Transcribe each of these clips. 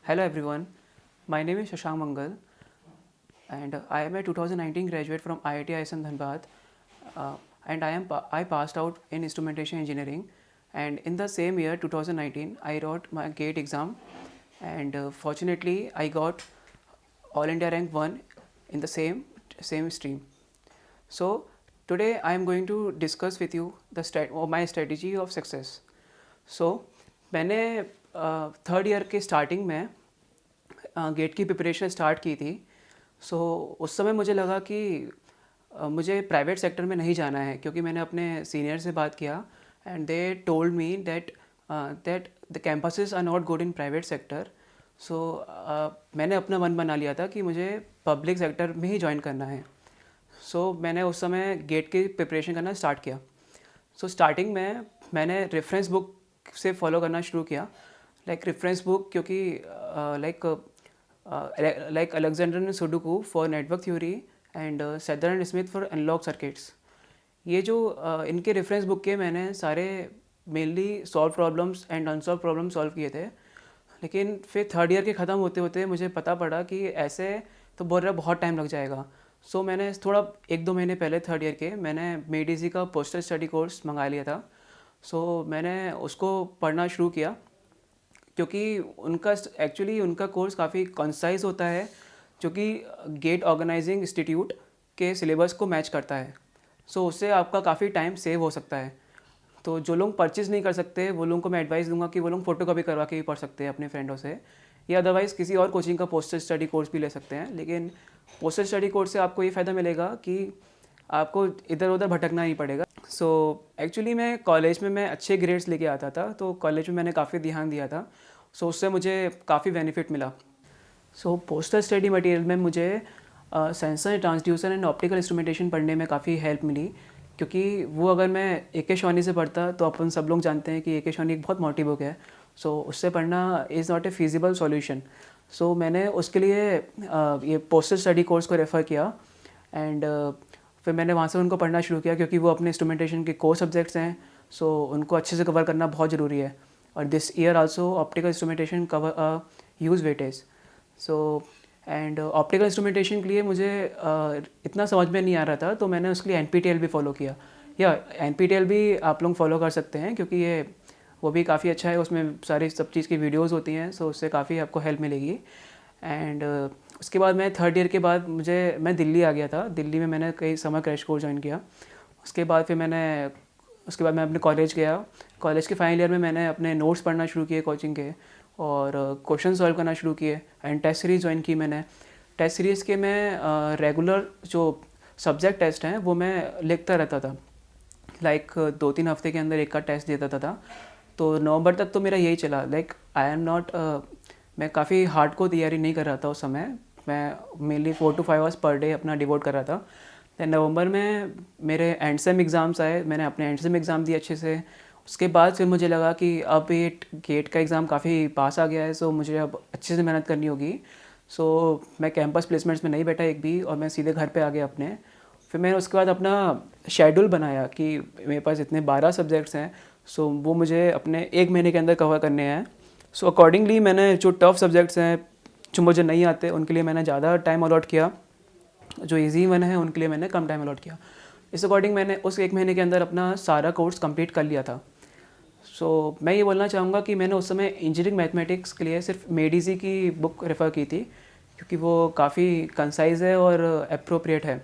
Hello everyone, my name is Shashank Mangal and I am a 2019 graduate from IIT ISM Dhanbad and I passed out in instrumentation engineering, and in the same year 2019 I wrote my GATE exam, and fortunately I got All India rank 1 in the same stream. So today I am going to discuss with you my strategy of success. So मैंने third year के starting में gate की preparation start की थी. सो उस समय मुझे लगा कि मुझे प्राइवेट सेक्टर में नहीं जाना है, क्योंकि मैंने अपने सीनियर से बात किया and they told me that the campuses are not good in private sector. So मैंने अपना मन बना लिया था कि मुझे पब्लिक सेक्टर में ही ज्वाइन करना है. सो मैंने उस समय गेट की प्रिपरेशन करना स्टार्ट किया. सो स्टार्टिंग में मैंने रेफरेंस बुक से फॉलो करना शुरू किया. रेफरेंस बुक, क्योंकि like Alexander Sadiku for network theory and Sedra Smith for analog circuits. ये जो इनके रेफरेंस बुक के मैंने सारे mainly solve problems and unsolved problem solve किए थे. लेकिन फिर थर्ड ईयर के ख़त्म होते होते मुझे पता पड़ा कि ऐसे तो बोल रहा बहुत टाइम लग जाएगा. सो मैंने थोड़ा 1-2 महीने पहले थर्ड ईयर के मैंने मेडिसी का पोस्टर स्टडी कोर्स मंगा लिया था. सो मैंने उसको पढ़ना शुरू किया, क्योंकि उनका कोर्स काफ़ी कंसाइज होता है, जो कि गेट ऑर्गेनाइजिंग इंस्टीट्यूट के सिलेबस को मैच करता है. सो उससे आपका काफ़ी टाइम सेव हो सकता है. तो जो लोग परचेज़ नहीं कर सकते वो लोगों को मैं एडवाइस दूंगा कि वो लोग फ़ोटोकॉपी करवा के भी पढ़ सकते हैं अपने फ्रेंडों से, या अदरवाइज़ किसी और कोचिंग का पोस्टर स्टडी कोर्स भी ले सकते हैं. लेकिन पोस्टर स्टडी कोर्स से आपको ये फ़ायदा मिलेगा कि आपको इधर उधर भटकना नहीं पड़ेगा. सो एक्चुअली मैं कॉलेज में मैं अच्छे ग्रेड्स लेके आता था, तो कॉलेज में मैंने काफ़ी ध्यान दिया था. सो उससे मुझे काफ़ी बेनिफिट मिला. सो पोस्टर स्टडी मटेरियल में मुझे sensor transducer and optical instrumentation पढ़ने में काफ़ी हेल्प मिली, क्योंकि वो अगर मैं ए के शौनी से पढ़ता तो अपन सब लोग जानते हैं कि ए के शौनी एक बहुत मोटी बुक है. सो उससे पढ़ना is not a feasible solution. So मैंने उसके लिए ये पोस्टर स्टडी कोर्स को रेफ़र किया एंड फिर मैंने वहाँ से उनको पढ़ना शुरू किया, क्योंकि वो अपने इंस्ट्रूमेंटेशन के कोर सब्जेक्ट्स हैं. सो उनको अच्छे से कवर करना बहुत ज़रूरी है. और this year also optical instrumentation cover huge weightage. So and optical instrumentation के लिए मुझे इतना समझ में नहीं आ रहा था, तो मैंने उसके लिए NPTEL भी फॉलो किया. या NPTEL भी आप लोग फॉलो कर सकते हैं, क्योंकि ये वो भी काफ़ी अच्छा है. उसमें सारी सब चीज़ की वीडियोज़ होती हैं, सो उससे काफ़ी आपको हेल्प मिलेगी. एंड उसके बाद मैं थर्ड ईयर के बाद मैं दिल्ली आ गया था. दिल्ली में मैंने कई समर क्रैश कोर्स ज्वाइन किया. उसके बाद मैं अपने कॉलेज गया. कॉलेज के फाइनल ईयर में मैंने अपने नोट्स पढ़ना शुरू किए कोचिंग के, और क्वेश्चन सॉल्व करना शुरू किए एंड टेस्ट सीरीज़ ज्वाइन की मैंने. टेस्ट सीरीज़ के मैं रेगुलर जो सब्जेक्ट टेस्ट हैं वो मैं लिखता रहता था. 2-3 हफ्ते के अंदर एक का टेस्ट देता था. तो नवंबर तक तो मेरा यही चला. मैं काफ़ी हार्ड को तैयारी नहीं कर रहा था उस समय. मैं mainly 4 to 5 hours per day अपना डिवोट कर रहा था. दैन नवंबर में मेरे एंड सेम एग्ज़ाम्स आए. मैंने अपने एंड सेम एग्ज़ाम दिए अच्छे से. उसके बाद फिर मुझे लगा कि अब ये गेट का एग्ज़ाम काफ़ी पास आ गया है, सो मुझे अब अच्छे से मेहनत करनी होगी. सो मैं कैंपस प्लेसमेंट्स में नहीं बैठा एक भी, और मैं सीधे घर पे आ गया अपने. फिर मैंने उसके बाद अपना शेड्यूल बनाया कि मेरे पास इतने 12 सब्जेक्ट्स हैं, सो वो मुझे अपने 1 महीने के अंदर कवर करने हैं. सो अकॉर्डिंगली मैंने जो टफ़ सब्जेक्ट्स हैं जो मुझे नहीं आते उनके लिए मैंने ज़्यादा टाइम अलॉट किया, जो ईजी वन है उनके लिए मैंने कम टाइम अलॉट किया. इस अकॉर्डिंग मैंने उस 1 महीने के अंदर अपना सारा कोर्स कंप्लीट कर लिया था. सो मैं ये बोलना चाहूँगा कि मैंने उस समय इंजीनियरिंग मैथमेटिक्स के लिए सिर्फ मेडिसी की बुक रेफ़र की थी, क्योंकि वो काफ़ी कंसाइज है और अप्रोप्रिएट है.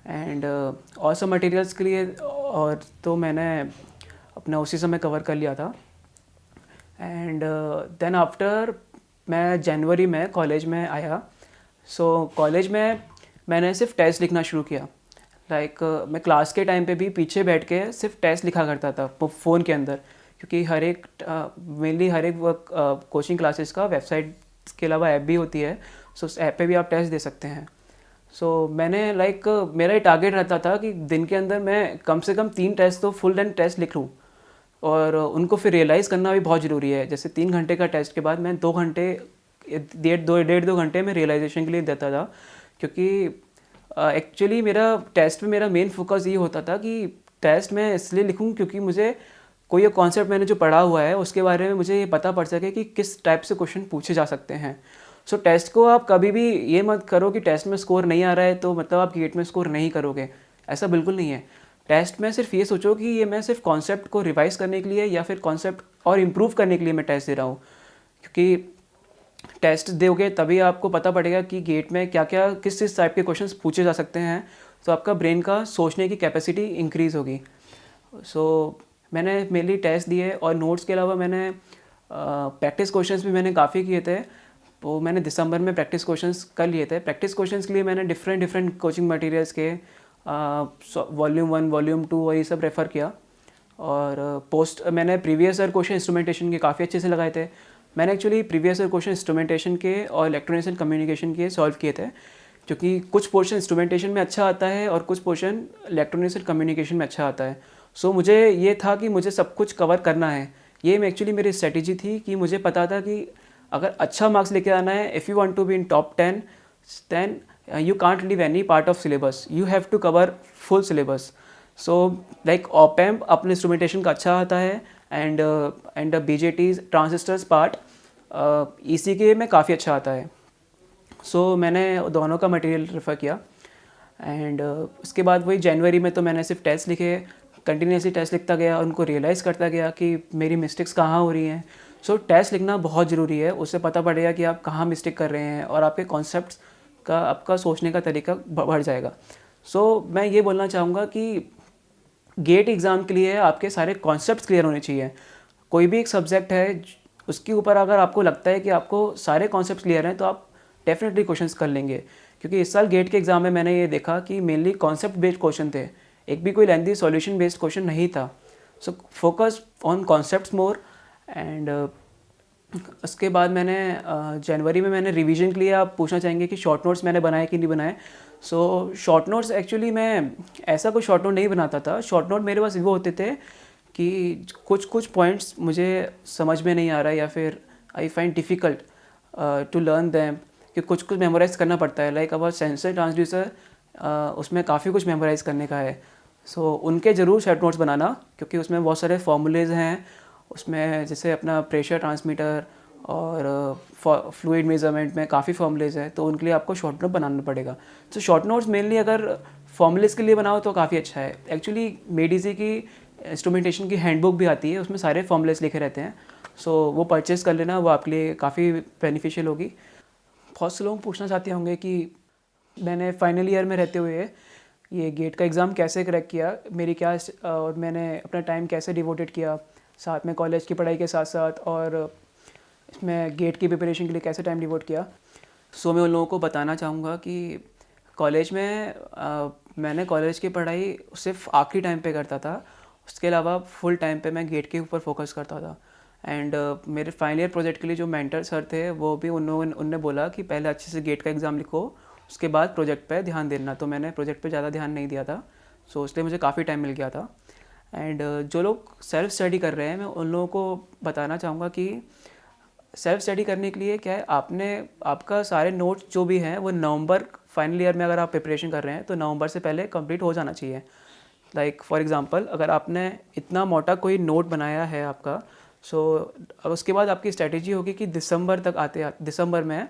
एंड और सब मटेरियल्स के लिए और तो मैंने अपना उसी समय कवर कर लिया था. एंड देन आफ्टर मैं जनवरी में कॉलेज में आया. सो कॉलेज में मैंने सिर्फ टेस्ट लिखना शुरू किया. मैं क्लास के टाइम पे भी पीछे बैठ के सिर्फ टेस्ट लिखा करता था फ़ोन के अंदर, क्योंकि मेनली हर एक कोचिंग क्लासेस का वेबसाइट के अलावा ऐप भी होती है. सो उस ऐप पे भी आप टेस्ट दे सकते हैं. सो मैंने मेरा ये टारगेट रहता था कि दिन के अंदर मैं कम से कम 3 टेस्ट तो फुल लेंथ टेस्ट लिख लूँ, और उनको फिर रियलाइज़ करना भी बहुत ज़रूरी है. जैसे 3 घंटे का टेस्ट के बाद मैं 2 घंटे 1.5-2 घंटे में रियलाइजेशन के लिए देता था, क्योंकि एक्चुअली मेरा टेस्ट में मेरा मेन फोकस ये होता था कि टेस्ट मैं इसलिए लिखूं क्योंकि मुझे कोई एक कॉन्सेप्ट मैंने जो पढ़ा हुआ है उसके बारे में मुझे ये पता पड़ सके कि किस टाइप से क्वेश्चन पूछे जा सकते हैं। सो टेस्ट को आप कभी भी ये मत करो कि टेस्ट में स्कोर नहीं आ रहा है तो मतलब आप गेट में स्कोर नहीं करोगे, ऐसा बिल्कुल नहीं है। टेस्ट में सिर्फ ये सोचो कि ये मैं सिर्फ कॉन्सेप्ट को रिवाइज करने के लिए या फिर कॉन्सेप्ट और इम्प्रूव करने के लिए मैं टेस्ट दे रहा हूँ, क्योंकि टेस्ट दोगे तभी आपको पता पड़ेगा कि गेट में क्या क्या किस किस टाइप के क्वेश्चंस पूछे जा सकते हैं, तो आपका ब्रेन का सोचने की कैपेसिटी इंक्रीज़ होगी। सो मैंने मेनली टेस्ट दिए और नोट्स के अलावा मैंने प्रैक्टिस क्वेश्चंस भी मैंने काफ़ी किए थे। तो मैंने दिसंबर में प्रैक्टिस क्वेश्चंस कर लिए थे। प्रैक्टिस क्वेश्चंस के लिए मैंने डिफरेंट कोचिंग मटेरियल्स के वॉल्यूम 1 वॉल्यूम 2 और ये सब रेफ़र किया। और पोस्ट मैंने प्रीवियस ईयर क्वेश्चन इंस्ट्रूमेंटेशन के काफ़ी अच्छे से लगाए थे। मैंने actually previous year question instrumentation के और इलेक्ट्रॉनिक्स एंड कम्युनिकेशन के सॉल्व किए थे, क्योंकि कुछ पोर्शन इंस्ट्रूमेंटेशन में अच्छा आता है और कुछ पोर्शन इलेक्ट्रॉनिक्स एंड कम्युनिकेशन में अच्छा आता है। सो मुझे ये था कि मुझे सब कुछ कवर करना है। ये एक्चुअली मेरी स्ट्रेटेजी थी कि मुझे पता था कि अगर अच्छा मार्क्स लेके आना है, if you want to be in top 10 then you can't leave any part of syllabus, you have to cover full syllabus. So like op amp अपने इंस्ट्रूमेंटेशन का अच्छा आता है and BJTs transistors part EC के में काफ़ी अच्छा आता है। सो मैंने दोनों का मटेरियल रेफ़र किया एंड उसके बाद वही जनवरी में तो मैंने सिर्फ टेस्ट लिखे, कंटिन्यूसली टेस्ट लिखता गया और उनको रियलाइज़ करता गया कि मेरी मिस्टेक्स कहाँ हो रही हैं। सो टेस्ट लिखना बहुत ज़रूरी है, उससे पता पड़ेगा कि आप कहाँ मिस्टेक कर रहे हैं और आपके कॉन्सेप्ट्स का आपका सोचने का तरीका बढ़ जाएगा। सो मैं ये बोलना चाहूँगा कि गेट एग्ज़ाम के लिए आपके सारे कॉन्सेप्ट्स क्लियर होने चाहिए। कोई भी एक सब्जेक्ट है उसके ऊपर अगर आपको लगता है कि आपको सारे कॉन्सेप्ट्स क्लियर हैं तो आप डेफिनेटली क्वेश्चंस कर लेंगे, क्योंकि इस साल गेट के एग्ज़ाम में मैंने ये देखा कि मेनली कॉन्सेप्ट बेस्ड क्वेश्चन थे, एक भी कोई लेंथी सॉल्यूशन बेस्ड क्वेश्चन नहीं था। So focus on concepts more. And उसके बाद मैंने जनवरी में मैंने रिवीजन के लिए, आप पूछना चाहेंगे कि शॉर्ट नोट्स मैंने बनाए कि नहीं बनाए। सो शॉर्ट नोट्स एक्चुअली मैं ऐसा कोई शॉर्ट नोट नहीं बनाता था। शॉर्ट नोट मेरे पास वो होते थे कि कुछ पॉइंट्स मुझे समझ में नहीं आ रहा है या फिर I find difficult to learn them, कि कुछ मेमोराइज़ करना पड़ता है। लाइक अबाउट सेंसर ट्रांसड्यूसर, उसमें काफ़ी कुछ मेमोराइज़ करने का है। सो उनके ज़रूर शॉर्ट नोट्स बनाना, क्योंकि उसमें बहुत सारे फॉर्मूलेज हैं। उसमें जैसे अपना प्रेशर ट्रांसमीटर और फ्लूइड मेजरमेंट में काफ़ी फॉर्मूलेज है, तो उनके लिए आपको शॉर्ट नोट बनाना पड़ेगा। तो शॉर्ट नोट्स मेनली अगर फॉर्मूलेज के लिए बनाओ तो काफ़ी अच्छा है। एक्चुअली मेडीसी की इंस्ट्रूमेंटेशन की हैंडबुक भी आती है, उसमें सारे फॉर्मूलेज लिखे रहते हैं। सो वो परचेज़ कर लेना, वो आपके लिए काफ़ी बेनिफिशियल होगी। बहुत से लोग पूछना चाहते होंगे कि मैंने फाइनल ईयर में रहते हुए ये गेट का एग्ज़ाम कैसे क्रैक किया, मेरी क्या और मैंने अपना टाइम कैसे डिवोटेड किया साथ में कॉलेज की पढ़ाई के साथ साथ, और इसमें गेट की प्रिपरेशन के लिए कैसे टाइम डिवोट किया। सो मैं उन लोगों को बताना चाहूँगा कि कॉलेज में मैंने कॉलेज की पढ़ाई सिर्फ आखिरी टाइम पे करता था, उसके अलावा फुल टाइम पे मैं गेट के ऊपर फोकस करता था। एंड मेरे फाइनल ईयर प्रोजेक्ट के लिए जो मेंटर सर थे वो भी उनने बोला कि पहले अच्छे से गेट का एग्ज़ाम लिखो, उसके बाद प्रोजेक्ट पे ध्यान देना। तो मैंने प्रोजेक्ट पे ज़्यादा ध्यान नहीं दिया था, सो इसलिए मुझे काफ़ी टाइम मिल गया था। एंड जो लोग सेल्फ स्टडी कर रहे हैं, मैं उन लोगों को बताना चाहूँगा कि सेल्फ स्टडी करने के लिए क्या है, आपका सारे नोट्स जो भी हैं वो नवंबर फाइनल ईयर में अगर आप प्रिपरेशन कर रहे हैं तो नवंबर से पहले कंप्लीट हो जाना चाहिए। लाइक फॉर एग्जांपल अगर आपने इतना मोटा कोई नोट बनाया है आपका, सो उसके बाद आपकी स्ट्रैटेजी होगी कि दिसंबर तक दिसंबर में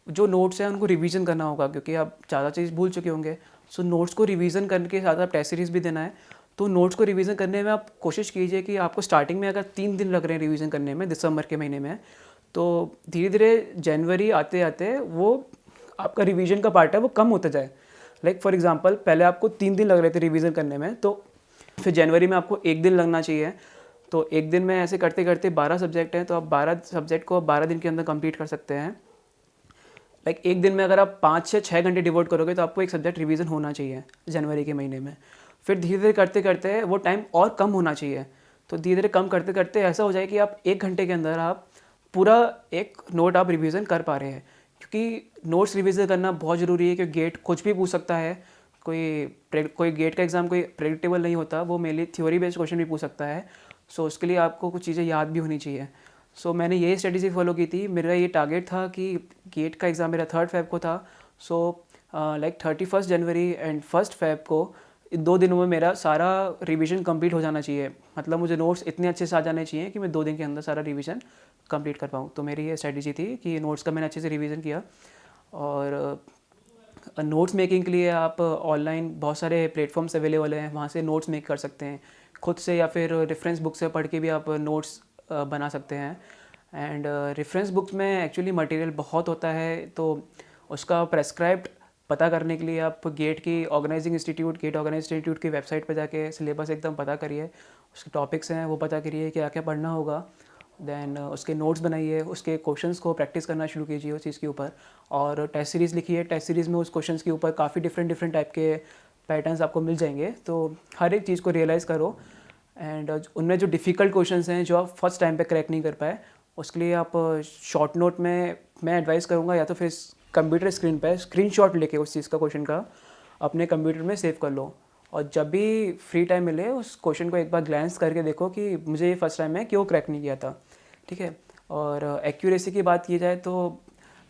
जो नोट्स हैं उनको रिवीजन करना होगा, क्योंकि आप ज़्यादा चीज़ भूल चुके होंगे। सो नोट्स को रिवीजन करने के साथ आप टेस्ट सीरीज़ भी देना है, तो नोट्स को रिवीजन करने में आप कोशिश कीजिए कि आपको स्टार्टिंग में अगर 3 दिन लग रहे हैं रिवीजन करने में दिसंबर के महीने में, तो धीरे धीरे जनवरी आते आते वो आपका रिवीजन का पार्ट है वो कम होता जाए। लाइक फॉर एग्जांपल पहले आपको 3 दिन लग रहे थे रिवीजन करने में, तो फिर जनवरी में आपको 1 दिन लगना चाहिए। तो 1 दिन में ऐसे करते करते 12 सब्जेक्ट हैं, तो आप 12 सब्जेक्ट को 12 दिन के अंदर कंप्लीट कर सकते हैं। लाइक एक दिन में अगर आप 5 से 6 घंटे डिवोट करोगे तो आपको एक सब्जेक्ट रिवीजन होना चाहिए जनवरी के महीने में। फिर धीरे धीरे करते करते वो टाइम और कम होना चाहिए, तो धीरे धीरे कम करते करते ऐसा हो जाए कि आप 1 घंटे के अंदर आप पूरा एक नोट आप रिवीजन कर पा रहे हैं। क्योंकि नोट्स रिवीजन करना बहुत ज़रूरी है, क्योंकि गेट कुछ भी पूछ सकता है। कोई गेट का एग्ज़ाम कोई प्रेडिक्टेबल नहीं होता, वो मेनली थ्योरी बेस्ड क्वेश्चन भी पूछ सकता है। सो उसके लिए आपको कुछ चीज़ें याद भी होनी चाहिए। सो मैंने यही स्ट्रेटेजी फॉलो की थी। मेरा ये टारगेट था कि गेट का एग्ज़ाम मेरा 3 फ़ेब को था। So like 31 January and 1 Feb को इन 2 दिनों में मेरा सारा रिवीजन कंप्लीट हो जाना चाहिए। मतलब मुझे नोट्स इतने अच्छे से आ जाने चाहिए कि मैं 2 दिन के अंदर सारा रिवीजन कंप्लीट कर पाऊँ। तो मेरी ये स्ट्रैटेजी थी कि नोट्स का मैंने अच्छे से रिवीजन किया। और नोट्स मेकिंग के लिए आप ऑनलाइन बहुत सारे प्लेटफॉर्म्स अवेलेबल हैं, वहाँ से नोट्स मेक कर सकते हैं खुद से, या फिर रेफरेंस बुक से पढ़ के भी आप नोट्स बना सकते हैं। एंड रेफरेंस बुक्स में एक्चुअली मटेरियल बहुत होता है, तो उसका प्रेस्क्राइब्ड पता करने के लिए आप गेट ऑर्गेनाइजिंग इंस्टीट्यूट की वेबसाइट पर जाके सिलेबस एकदम पता करिए, उसके टॉपिक्स हैं वो पता करिए क्या क्या पढ़ना होगा। देन उसके नोट्स बनाइए, उसके क्वेश्चंस को प्रैक्टिस करना शुरू कीजिए उस चीज़ के ऊपर। और टेस्ट सीरीज़ लिखिए, टेस्ट सीरीज़ में उस क्वेश्चंस के ऊपर काफ़ी डिफरेंट टाइप के पैटर्न्स आपको मिल जाएंगे। तो हर एक चीज़ को रियलाइज़ करो। एंड उनमें जो डिफ़िकल्ट क्वेश्चंस हैं जो आप फर्स्ट टाइम पे क्रैक नहीं कर पाए, उसके लिए आप शॉर्ट नोट में मैं एडवाइस करूँगा, या तो फिर कंप्यूटर स्क्रीन पे स्क्रीनशॉट लेके उस चीज़ का क्वेश्चन का अपने कंप्यूटर में सेव कर लो। और जब भी फ्री टाइम मिले उस क्वेश्चन को एक बार ग्लैंस करके देखो कि मुझे ये फर्स्ट टाइम में क्यों क्रैक नहीं किया था, ठीक है। और एक्यूरेसी की बात की जाए तो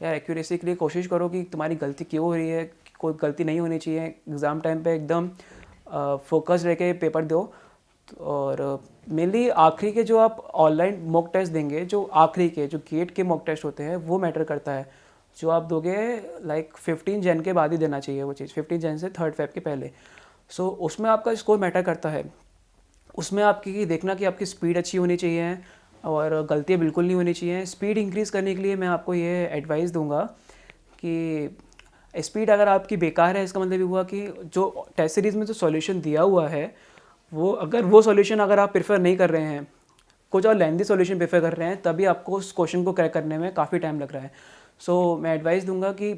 यार एक्यूरेसी के लिए कोशिश करो कि तुम्हारी गलती क्यों हो रही है, कोई गलती नहीं होनी चाहिए। एग्ज़ाम टाइम पे एकदम फोकस रह के पेपर दो। और मेनली आखिरी के जो आप ऑनलाइन मॉक टेस्ट देंगे, जो आखिरी के जो गेट के मॉक टेस्ट होते हैं वो मैटर करता है। जो आप दोगे लाइक 15 जन के बाद ही देना चाहिए वो चीज़, 15 जन से 3 फेब के पहले। सो उसमें आपका स्कोर मैटर करता है। उसमें आपकी देखना कि आपकी स्पीड अच्छी होनी चाहिए और गलतियाँ बिल्कुल नहीं होनी चाहिए। स्पीड इंक्रीज़ करने के लिए मैं आपको ये एडवाइस दूंगा कि स्पीड अगर आपकी बेकार है, इसका मतलब ये हुआ कि जो टेस्ट सीरीज़ में जो सॉल्यूशन दिया हुआ है वो सॉल्यूशन अगर आप प्रेफर नहीं कर रहे हैं, कुछ और लेंथी सॉल्यूशन प्रेफर कर रहे हैं, तभी आपको उस क्वेश्चन को क्रैक करने में काफ़ी टाइम लग रहा है। सो मैं एडवाइस दूंगा कि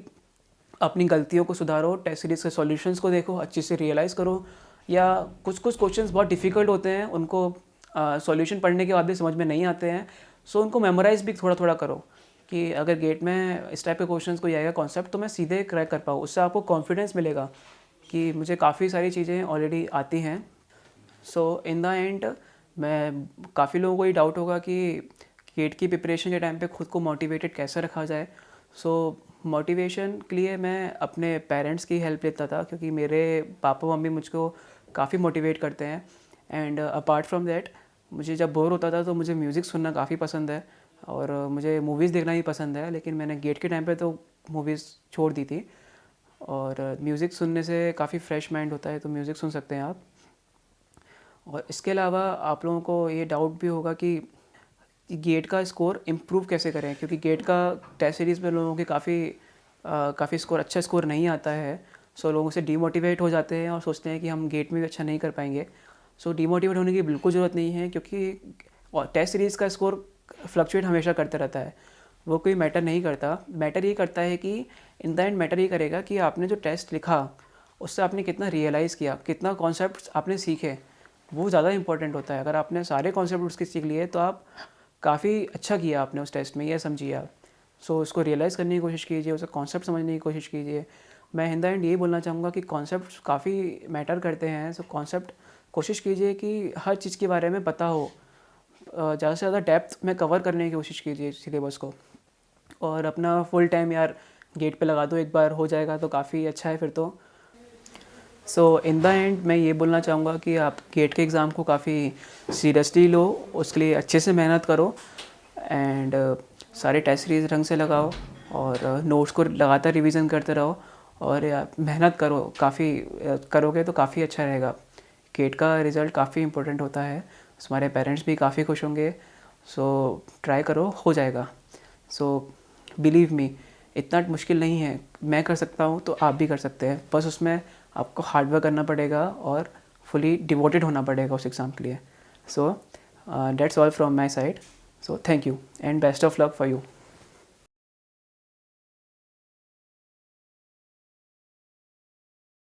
अपनी गलतियों को सुधारो, टेस्ट सीरीज़ के सॉल्यूशंस को देखो, अच्छे से रियलाइज़ करो। या कुछ क्वेश्चंस बहुत डिफ़िकल्ट होते हैं, उनको सॉल्यूशन पढ़ने के बाद भी समझ में नहीं आते हैं, सो उनको मेमोराइज़ भी थोड़ा थोड़ा करो कि अगर गेट में इस टाइप के क्वेश्चंस को आएगा कॉन्सेप्ट तो मैं सीधे क्रैक कर पाऊँ। उससे आपको कॉन्फिडेंस मिलेगा कि मुझे काफ़ी सारी चीज़ें ऑलरेडी आती हैं। सो इन द एंड मैं काफ़ी लोगों को ये डाउट होगा कि गेट की प्रिपरेशन के टाइम पे खुद को मोटिवेटेड कैसे रखा जाए। सो मोटिवेशन के लिए मैं अपने पेरेंट्स की हेल्प लेता था, क्योंकि मेरे पापा मम्मी मुझको काफ़ी मोटिवेट करते हैं। एंड अपार्ट फ्रॉम दैट मुझे जब बोर होता था तो मुझे म्यूज़िक सुनना काफ़ी पसंद है और मुझे मूवीज़ देखना भी पसंद है, लेकिन मैंने गेट के टाइम पे तो मूवीज़ छोड़ दी थी। और म्यूज़िक सुनने से काफ़ी फ्रेश माइंड होता है, तो म्यूज़िक सुन सकते हैं आप। और इसके अलावा आप लोगों को ये डाउट भी होगा कि गेट का स्कोर इम्प्रूव कैसे करें, क्योंकि गेट का टेस्ट सीरीज़ में लोगों के काफ़ी स्कोर अच्छा स्कोर नहीं आता है। सो लोगों से डीमोटिवेट हो जाते हैं और सोचते हैं कि हम गेट में भी अच्छा नहीं कर पाएंगे। सो डीमोटिवेट होने की बिल्कुल ज़रूरत नहीं है, क्योंकि टेस्ट सीरीज़ का स्कोर फ्लक्चुएट हमेशा करता रहता है, वो कोई मैटर नहीं करता। मैटर ये करता है कि इन द एंड मैटर ये करेगा कि आपने जो टेस्ट लिखा उससे आपने कितना रियलाइज़ किया, कितना कॉन्सेप्ट आपने सीखे, वो ज़्यादा इंपॉर्टेंट होता है। अगर आपने सारे कॉन्सेप्ट उसके सीख लिए तो आप काफ़ी अच्छा किया आपने उस टेस्ट में, ये समझिए आप। सो उसको रियलाइज़ करने की कोशिश कीजिए, उसका कॉन्सेप्ट समझने की कोशिश कीजिए। मैं इन द एंड ये बोलना चाहूँगा कि कॉन्सेप्ट काफ़ी मैटर करते हैं। सो कॉन्सेप्ट कोशिश कीजिए कि हर चीज़ के बारे में पता हो, ज़्यादा से ज़्यादा डेप्थ में कवर करने की कोशिश कीजिए सिलेबस को। और अपना फुल टाइम यार गेट पे लगा दो, एक बार हो जाएगा तो काफ़ी अच्छा है फिर तो। सो इन द एंड मैं ये बोलना चाहूँगा कि आप गेट के एग्ज़ाम को काफ़ी सीरियसली लो, उसके लिए अच्छे से मेहनत करो। एंड सारे टेस्ट सीरीज ढंग से लगाओ और नोट्स को लगातार रिवीजन करते रहो और मेहनत करो, काफ़ी करोगे तो काफ़ी अच्छा रहेगा। गेट का रिज़ल्ट काफ़ी इंपॉर्टेंट होता है, हमारे पेरेंट्स भी काफ़ी खुश होंगे। सो ट्राई करो, हो जाएगा। सो बिलीव मी, इतना मुश्किल नहीं है, मैं कर सकता हूँ तो आप भी कर सकते हैं। बस उसमें आपको हार्ड वर्क करना पड़ेगा और फुली डिवोटेड होना पड़ेगा उस एग्ज़ाम के लिए। So that's all from my side. So thank you and best of luck for you.